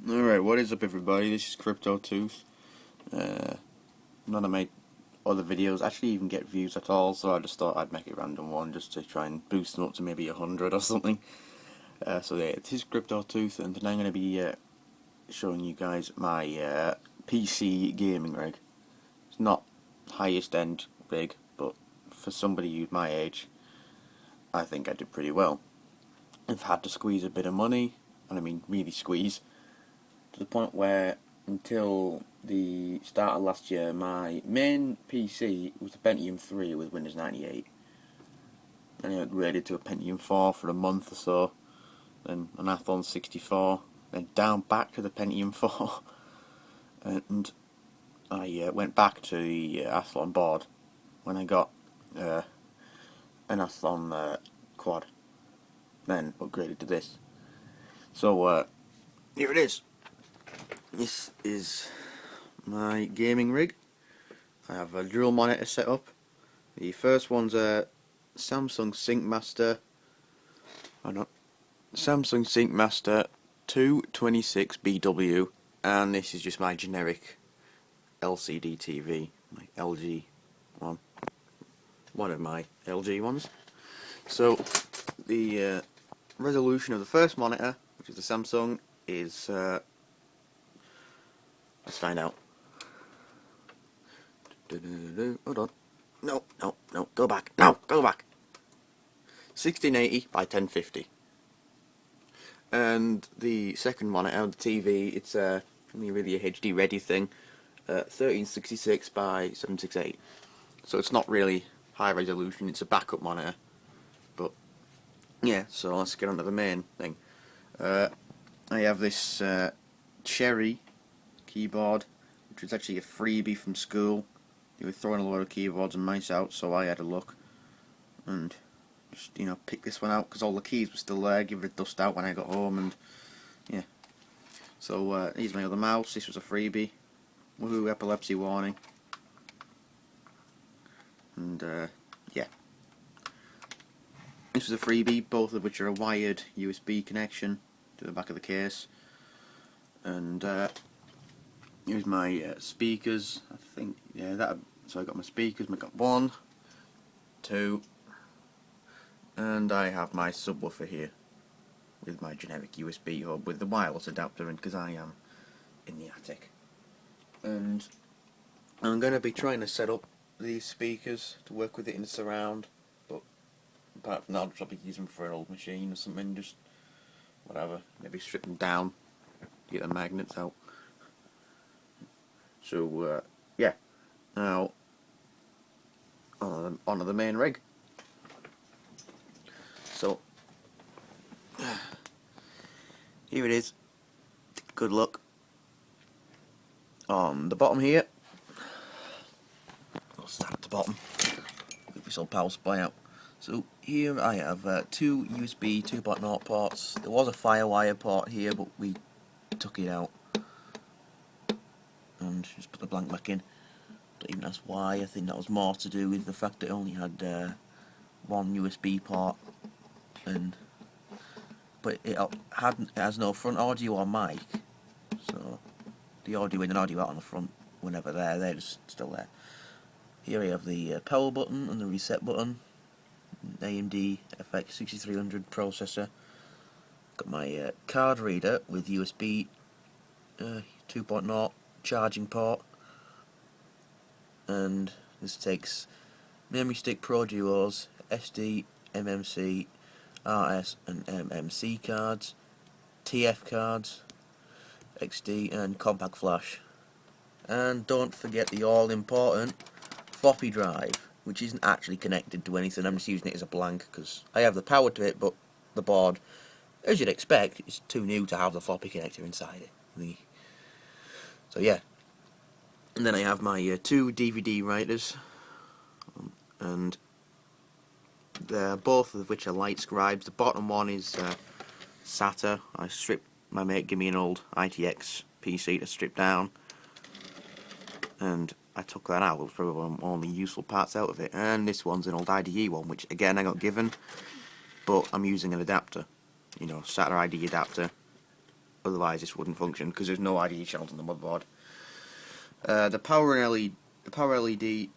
Alright, what is up everybody? This is CryptoTooth. None of my other videos actually even get views at all, so I just thought I'd make a random one just to try and boost them up to maybe 100 or something. So yeah, this is CryptoTooth, and tonight I'm going to be showing you guys my PC gaming rig. It's not highest end rig, but for somebody who's my age, I think I did pretty well. I've had to squeeze a bit of money, and I mean really squeeze, to the point where until the start of last year my main PC was a Pentium 3 with Windows 98. Then I upgraded to a Pentium 4 for a month or so, then an Athlon 64, then down back to the Pentium 4 and I went back to the Athlon board when I got an Athlon quad, then upgraded to this. So here it is. This is my gaming rig. I have a dual monitor set up. The first one's a Samsung SyncMaster. Samsung SyncMaster 226BW, and this is just my generic LCD TV, my LG one, one of my LG ones. So the resolution of the first monitor, which is the Samsung, is let's find out. Hold on. No, go back. No, go back. 1680 by 1050. And the second monitor, the TV, it's really a HD ready thing. 1366 by 768. So it's not really high resolution, it's a backup monitor. But yeah, so let's get on to the main thing. I have this Cherry keyboard, which was actually a freebie from school. They were throwing a lot of keyboards and mice out, so I had a look and just, pick this one out because all the keys were still there, give it a dust out when I got home, and yeah. So here's my other mouse. This was a freebie. Woohoo, epilepsy warning. And yeah, this was a freebie, both of which are a wired USB connection to the back of the case. And here's my speakers. I think, yeah, so I got my speakers. I got 1, 2, and I have my subwoofer here with my generic USB hub with the wireless adapter in, because I am in the attic. And I'm going to be trying to set up these speakers to work with it in the surround, but apart from that I'll probably use them for an old machine or something, just whatever, maybe strip them down, get the magnets out. So yeah, now onto the main rig. So here it is. Good luck. On the bottom here, I'll start at the bottom. If this will power supply out. So here I have 2 USB 2.0 ports. There was a FireWire port here, but we took it out and just put the blank back in. Don't even ask why. I think that was more to do with the fact that it only had 1 USB port, but it has no front audio or mic, so the audio in and audio out on the front were never there. They're just still there. Here we have the power button and the reset button. AMD FX 6300 processor. Got my card reader with USB 2.0 charging port, and this takes memory stick Pro Duos, SD, MMC, RS and MMC cards, TF cards, XD and compact flash. And don't forget the all important floppy drive, which isn't actually connected to anything. I'm just using it as a blank because I have the power to it, but the board, as you'd expect, is too new to have the floppy connector inside it. So yeah. And then I have my 2 DVD writers, and they're both of which are light scribes. The bottom one is SATA. My mate gave me an old ITX PC to strip down, and I took that out. It was probably one of the only useful parts out of it. And this one's an old IDE one, which again I got given, but I'm using an adapter, SATA IDE adapter, otherwise this wouldn't function because there's no IDE channels on the motherboard. The power LED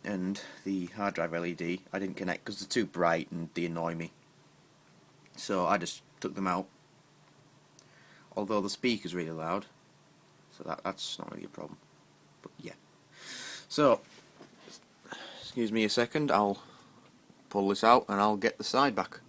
and the hard drive LED I didn't connect because they're too bright and they annoy me, so I just took them out, although the speaker's really loud, so that's not really a problem, but yeah. So excuse me a second, I'll pull this out and I'll get the side back.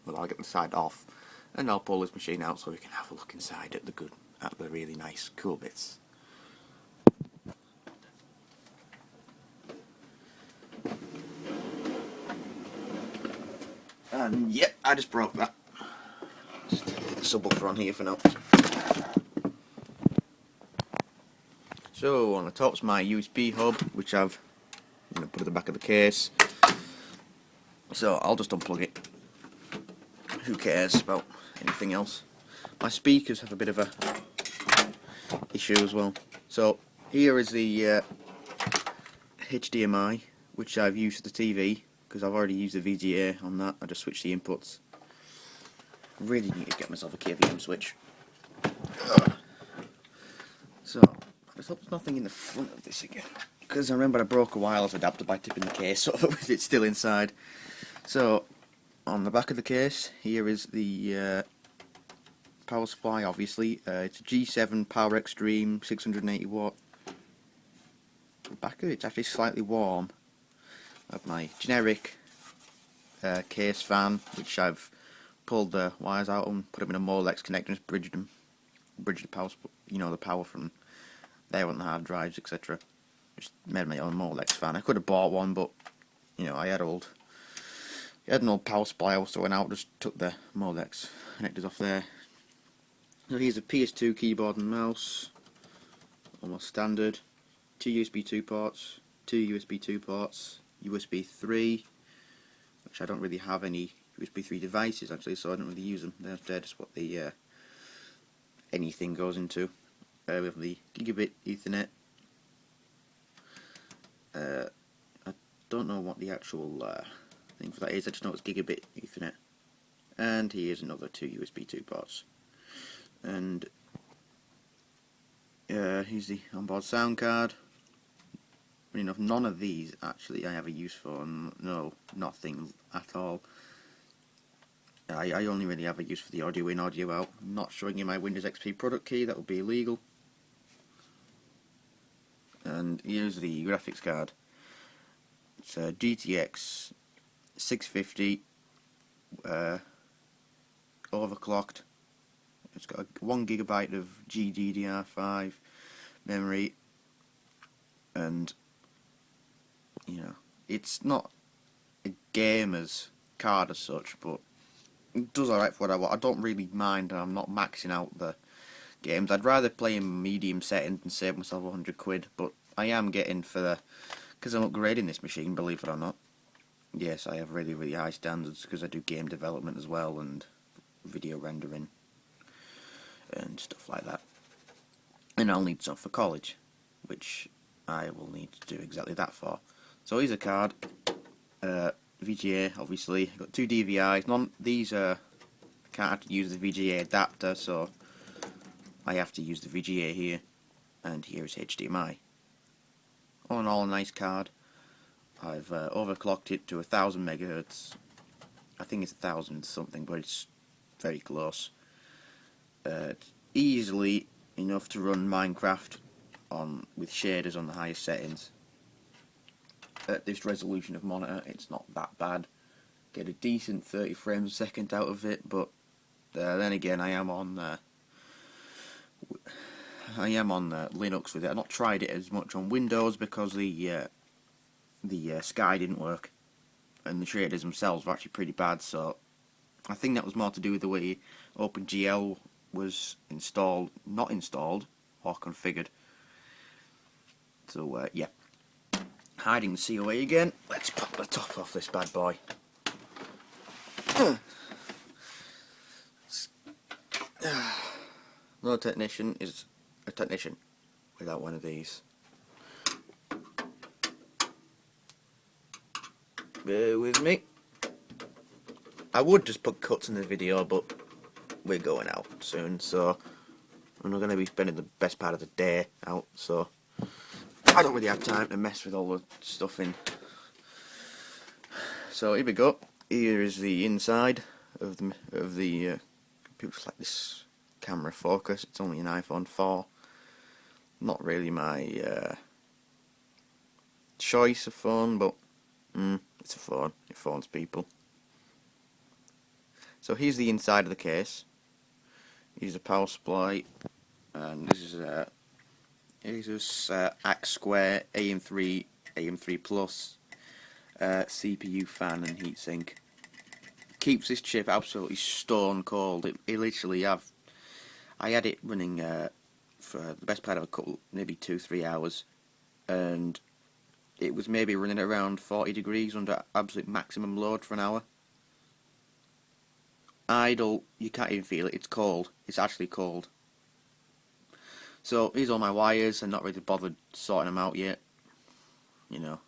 Well, I'll get the side off and I'll pull this machine out so we can have a look inside at the really nice cool bits. And yep, I just broke that. Just get the subwoofer on here for now. So on the top's my USB hub, which I'm going to put at the back of the case. So I'll just unplug it. Who cares about anything else? My speakers have a bit of a issue as well. So here is the HDMI, which I've used for the TV, because I've already used the VGA on that. I just switched the inputs. Really need to get myself a KVM switch. So I just hope there's nothing in the front of this again, because I remember I broke a wireless adapter by tipping the case over with it still inside. So on the back of the case here is the power supply. Obviously it's a G7 Power Extreme 680 watt. The back of it's actually slightly warm. I have my generic case fan, which I've pulled the wires out and put them in a Molex connector and bridge the power, the power from there on the hard drives, etc. Just made my own Molex fan. I could have bought one, but I had an old power supply I was throwing out. Just took the Molex connectors off there. So here's a PS2 keyboard and mouse, almost standard. 2 USB 2 ports, 2 USB 2 ports, USB 3, which I don't really have any USB 3 devices actually, so I don't really use them. They're just what the anything goes into. We have the gigabit Ethernet. I don't know what the actual thing for that is. I just know it's gigabit Ethernet. And here's another 2 USB 2 ports. And here's the onboard sound card. Funny enough, none of these actually I have a use for. No, nothing at all. I only really have a use for the audio in, audio out. I'm not showing you my Windows XP product key, that would be illegal. And here's the graphics card. It's a GTX 650 overclocked. It's got 1 GB of GDDR5 memory, and it's not a gamer's card as such, but it does alright for what I want. I don't really mind, and I'm not maxing out the games. I'd rather play in medium settings and save myself £100, but I am getting because I'm upgrading this machine, believe it or not. Yes, I have really, really high standards because I do game development as well and video rendering and stuff like that. And I'll need some for college, which I will need to do exactly that for. So here's a card, VGA obviously. I've got 2 DVIs. These I can't actually use the VGA adapter, so I have to use the VGA here. And here is HDMI. All in all, a nice card. I've overclocked it to 1000 megahertz. I think it's 1000 something, but it's very close. It's easily enough to run Minecraft with shaders on the highest settings. At this resolution of monitor, it's not that bad. Get a decent 30 frames a second out of it, but then again, I am on Linux with it. I've not tried it as much on Windows because the Sky didn't work, and the shaders themselves were actually pretty bad. So I think that was more to do with the way OpenGL was not installed or configured. So yeah, hiding the COA again. Let's pop the top off this bad boy. No technician is a technician without one of these. Bear with me. I would just put cuts in the video, but we're going out soon, so I'm not going to be spending the best part of the day out, so I don't really have time to mess with all the stuff in. So here we go. Here is the inside of the computer. Like this camera focus. It's only an iPhone 4. Not really my choice of phone, but it's a phone. It phones people. So here's the inside of the case. Here's a power supply, and this is Asus Axe Square AM3 Plus CPU fan and heatsink. Keeps this chip absolutely stone cold. It literally I had it running for the best part of a couple, maybe 2-3 hours, and it was maybe running around 40 degrees under absolute maximum load for an hour. Idle, you can't even feel it. It's cold. It's actually cold. So here's all my wires. I'm not really bothered sorting them out yet. You know,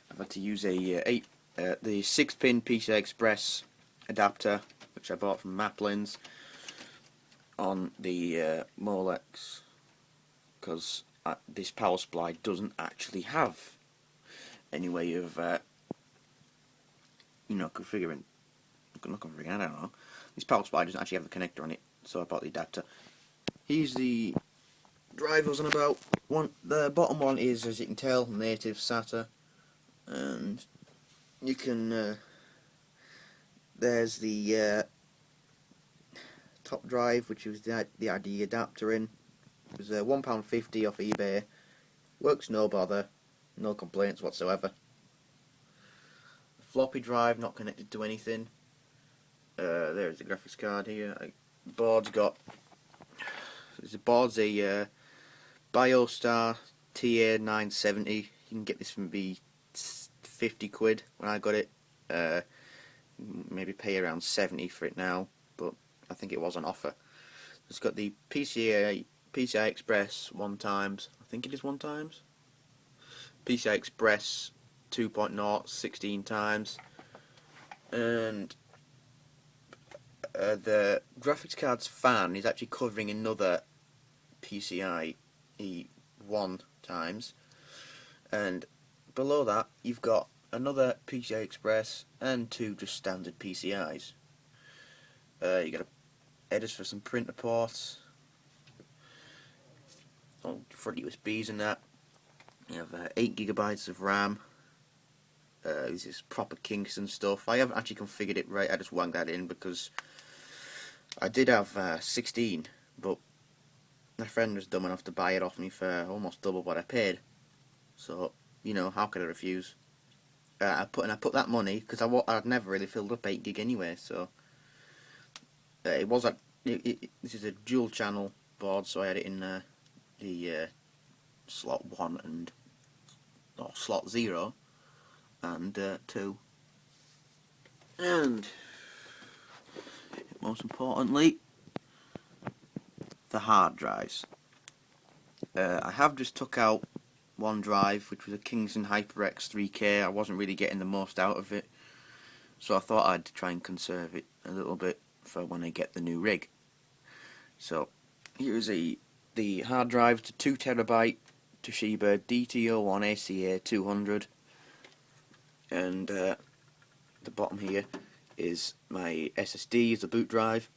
I've had to use the 6-pin PCI Express adapter, which I bought from Maplins, on the Molex, because this power supply doesn't actually have any way of configuring. Not configuring. I don't know. This power supply doesn't actually have the connector on it, so I bought the adapter. Here's the drivers on about one. The bottom one is, as you can tell, native SATA, and you can. There's the top drive, which is the ID adapter in. It was £1.50 off eBay. Works no bother, no complaints whatsoever. Floppy drive not connected to anything. There's the graphics card here. Board's a BioStar TA970. You can get this from £50 when I got it. Maybe pay around 70 for it now, but I think it was on offer. It's got the PCI Express 1x. I think it is 1x. PCI Express 2.0 16x, and the graphics card's fan is actually covering another PCIe 1x, and below that you've got another PCI Express and 2 just standard PCIs. You got headers for some printer ports, front USBs and that. You have 8GB of RAM. This is proper Kingston stuff. I haven't actually configured it right. I just whacked that in because I did have 16, but my friend was dumb enough to buy it off me for almost double what I paid. So, how could I refuse? I put that money because I'd never really filled up 8GB anyway. So this is a dual channel board, so I had it in the slot 1 or slot 0 and 2, and most importantly, the hard drives. I have just took out one drive, which was a Kingston HyperX 3K. I wasn't really getting the most out of it, so I thought I'd try and conserve it a little bit for when I get the new rig. So here's the hard drive. It's a 2TB Toshiba DT01 ACA 200, and the bottom here is my SSD, is the boot drive,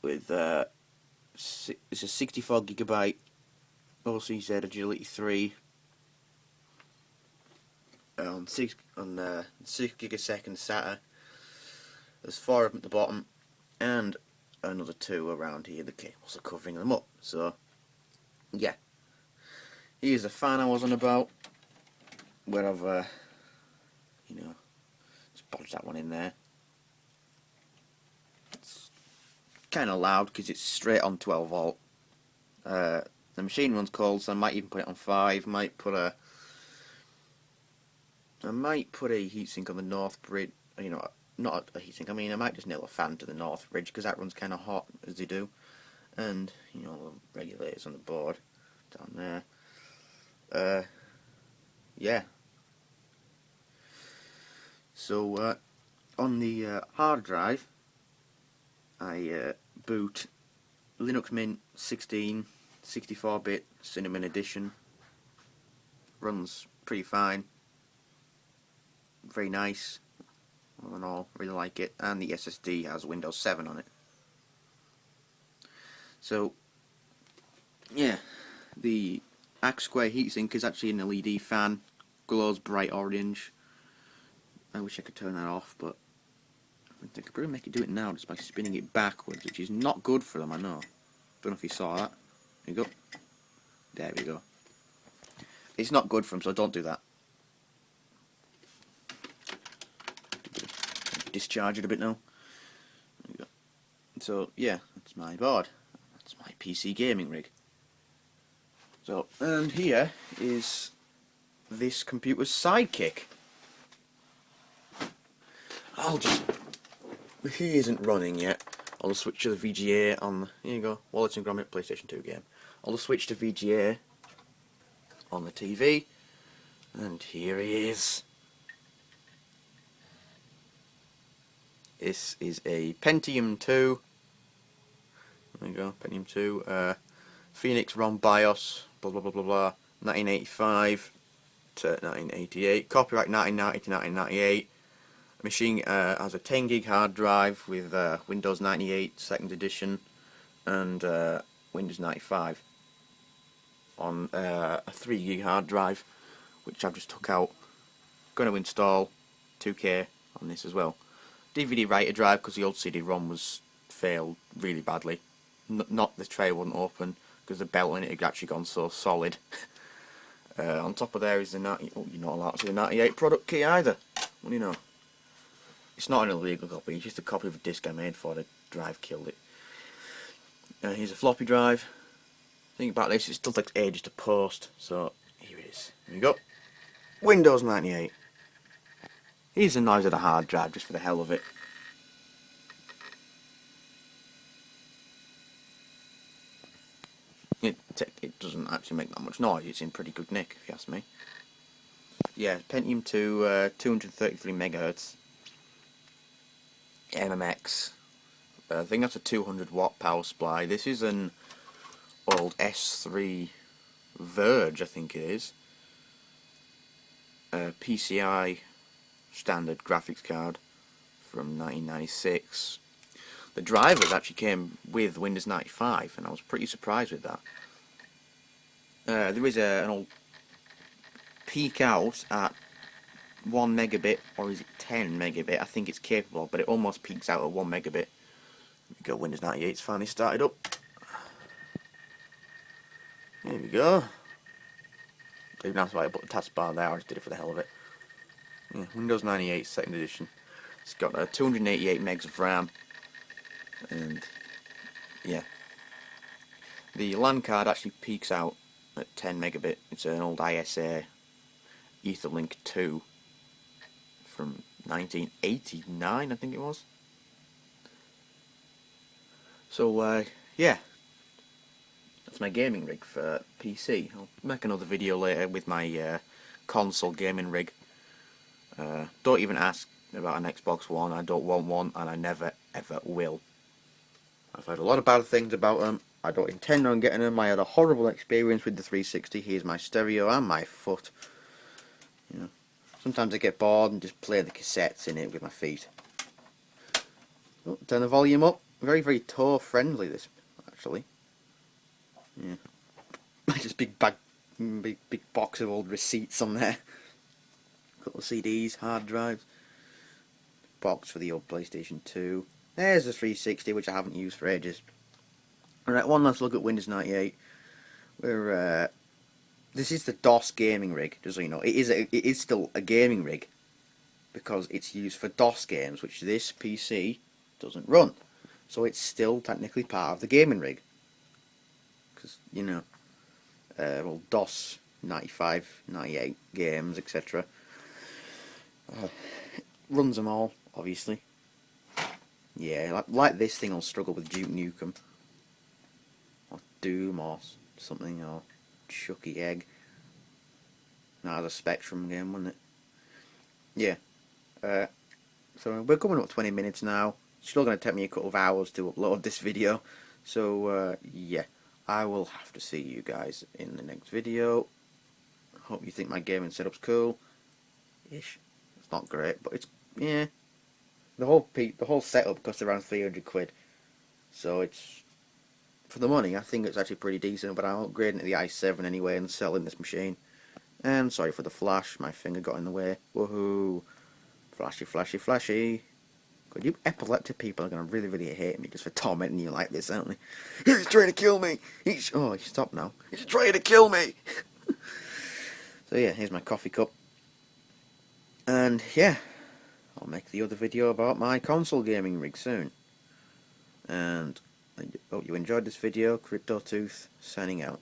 with it's a 64GB OCZ Agility 3 on 6 gigabit SATA. There's 4 of them at the bottom, and another 2 around here. The cables are covering them up. So yeah, here's the fan I was on about, where I've just bodged that one in there. It's kind of loud because it's straight on 12 volt. The machine runs cold, so I might even put it on 5. I might put a heatsink on the north bridge. Not a heatsink. I mean, I might just nail a fan to the north bridge because that runs kind of hot as they do, and the regulators on the board down there. Yeah. So on the hard drive, I boot Linux Mint 16, 64-bit Cinnamon Edition. Runs pretty fine. Very nice. All in all, really like it. And the SSD has Windows 7 on it. So, yeah, the Axe Square heatsink is actually an LED fan. Glows bright orange. I wish I could turn that off, but I think I could probably make it do it now just by spinning it backwards, which is not good for them, I know. Don't know if you saw that. There you go. There we go. It's not good for them, so don't do that. Discharge it a bit now. There we go. So, yeah, that's my board. That's my PC gaming rig. So, and here is this computer's sidekick. He isn't running yet. I'll just switch to the VGA on, here you go, Wallace and Gromit PlayStation 2 game. I'll just switch to VGA on the TV, and here he is. This is a Pentium 2, there you go, Pentium 2, Phoenix ROM BIOS, blah blah blah blah blah, 1985 to 1988, copyright 1990 to 1998. Machine has a 10 gig hard drive with Windows 98 2nd edition and Windows 95 on a 3 gig hard drive, which I've just took out. Going to install 2K on this as well. DVD writer drive because the old CD-ROM was failed really badly. Not the tray wouldn't open because the belt in it had actually gone so solid. On top of there is the 90. Oh, you're not allowed to see the 98 product key either. What do you know? It's not an illegal copy, it's just a copy of a disc I made for the drive killed it. Here's a floppy drive. Think about this, it still takes ages to post, so here it is. Here you go. Windows 98. Here's the noise of the hard drive, just for the hell of it. It doesn't actually make that much noise, it's in pretty good nick, if you ask me. Yeah, Pentium 2, 233 MHz. MMX. I think that's a 200 watt power supply. This is an old S3 Verge, I think it is. PCI standard graphics card from 1996. The drivers actually came with Windows 95, and I was pretty surprised with that. There is an old peak out at 1 megabit, or is it 10 megabit? I think it's capable, but it almost peaks out at 1 megabit. We go, Windows 98's finally started up. There we go. Even that's why I put the taskbar there, I just did it for the hell of it. Yeah, Windows 98 2nd edition. It's got 288 megs of RAM. And, yeah. The LAN card actually peaks out at 10 megabit. It's an old ISA Etherlink 2 from 1989, I think it was. So, yeah. That's my gaming rig for PC. I'll make another video later with my console gaming rig. Don't even ask about an Xbox One. I don't want one, and I never ever will. I've heard a lot of bad things about them. I don't intend on getting them. I had a horrible experience with the 360. Here's my stereo and my foot. You know, sometimes I get bored and just play the cassettes in it with my feet. Oh, turn the volume up. Very, very toe friendly, this, actually. Yeah. Just big box of old receipts on there. Couple of CDs, hard drives. Box for the old PlayStation 2. There's the 360, which I haven't used for ages. Alright, one last look at Windows 98. Where this is the DOS gaming rig, just so you know. It is still a gaming rig because it's used for DOS games, which this PC doesn't run. So it's still technically part of the gaming rig. Because, you know, well, DOS 95, 98 games, etc. Runs them all, obviously. Yeah, like this thing will struggle with Duke Nukem. Or Doom or something, or Chucky Egg. That was a Spectrum game, wasn't it? Yeah. So we're coming up 20 minutes now. still going to take me a couple of hours to upload this video. So, yeah, I will have to see you guys in the next video. Hope you think my gaming setup's cool. Ish. It's not great, but it's, yeah. The whole setup costs around 300 quid. So it's, for the money, I think it's actually pretty decent, but I'm upgrading to the i7 anyway and selling this machine. And sorry for the flash, my finger got in the way. Woohoo! Flashy, flashy, flashy. God, you epileptic people are going to really, really hate me just for tormenting you like this, aren't they? He's trying to kill me! Oh, he stopped now. He's trying to kill me! So yeah, here's my coffee cup. And yeah, I'll make the other video about my console gaming rig soon. And I hope you enjoyed this video. CryptoTooth signing out.